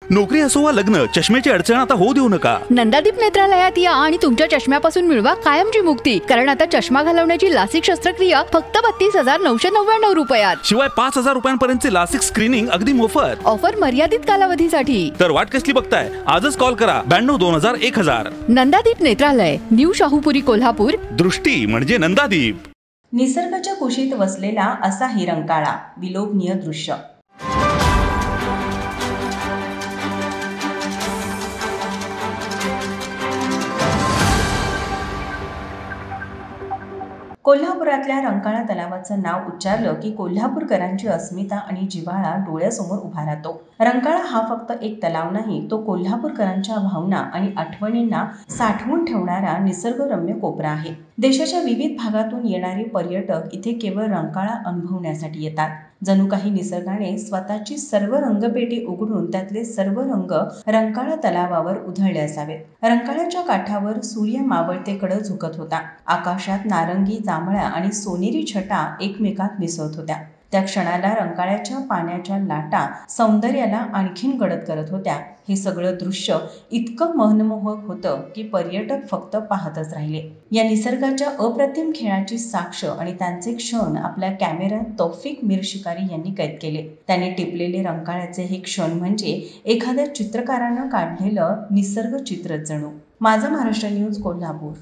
नोकरी असो वा लग्न, चष्म्याची अडचण आता होऊ देऊ नका. नंदादीप नेत्रालयात या आणि तुमच्या चष्म्यापासून मिळवा कायमची मुक्ती. कारण आता चष्मा घालवण्याची लासिक शस्त्रक्रिया फक्त 32,999 रुपयात. शिवाय 5,000 रुपयांपर्यंतचे लासिक स्क्रीनिंग अगदी मोफत. ऑफर मर्यादित कालावधीसाठी. तर वाट कसली बघताय? आजच कॉल करा 92-2000-1000. नंदादीप नेत्रालय, न्यू शाहूपुरी, कोल्हापूर. दृष्टी म्हणजे नंदादीप. निसर्गाच्या कुशीत वसलेला असा ही रंकाळा, विलोभनीय दृश्य. कोल्हापुरातल्या रंकाळा तलावाचं नाव उच्चारलं की कोल्हापूरकरांची अस्मिता आणि जिव्हाळा डोळ्यासमोर उभा राहतो. रंकाळा हा फक्त एक तलाव नाही, तो कोल्हापूरकरांच्या भावना आणि आठवणींना साठवून ठेवणारा निसर्गरम्य कोपरा आहे. देशाच्या विविध भागातून येणारे पर्यटक इथे केवळ रंकाळा अनुभवण्यासाठी येतात. जणू काही निसर्गाने स्वतःची सर्व रंगपेटी उघडून त्यातले सर्व रंग रंकाळा तलावावर उधळले असावेत. रंकाळ्याच्या काठावर सूर्य मावळतेकडे झुकत होता. आकाशात नारंगी, जांभळ्या आणि सोनेरी छटा एकमेकात मिसळत होत्या. त्या क्षणाला रंकाळ्याच्या पाण्याच्या लाटा सौंदर्याला आणखीन गडद करत होत्या. हे सगळं दृश्य इतकं मनमोहक होतं की पर्यटक फक्त पाहतच राहिले. या निसर्गाच्या अप्रतिम खेळाची साक्ष आणि त्यांचे क्षण आपल्या कॅमेऱ्यात तौफिक मीर शिकारी यांनी कैद केले. त्यांनी टिपलेले रंकाळ्याचे हे क्षण म्हणजे एखाद्या चित्रकारानं काढलेलं निसर्ग चित्रच जणू. माझा महाराष्ट्र न्यूज, कोल्हापूर.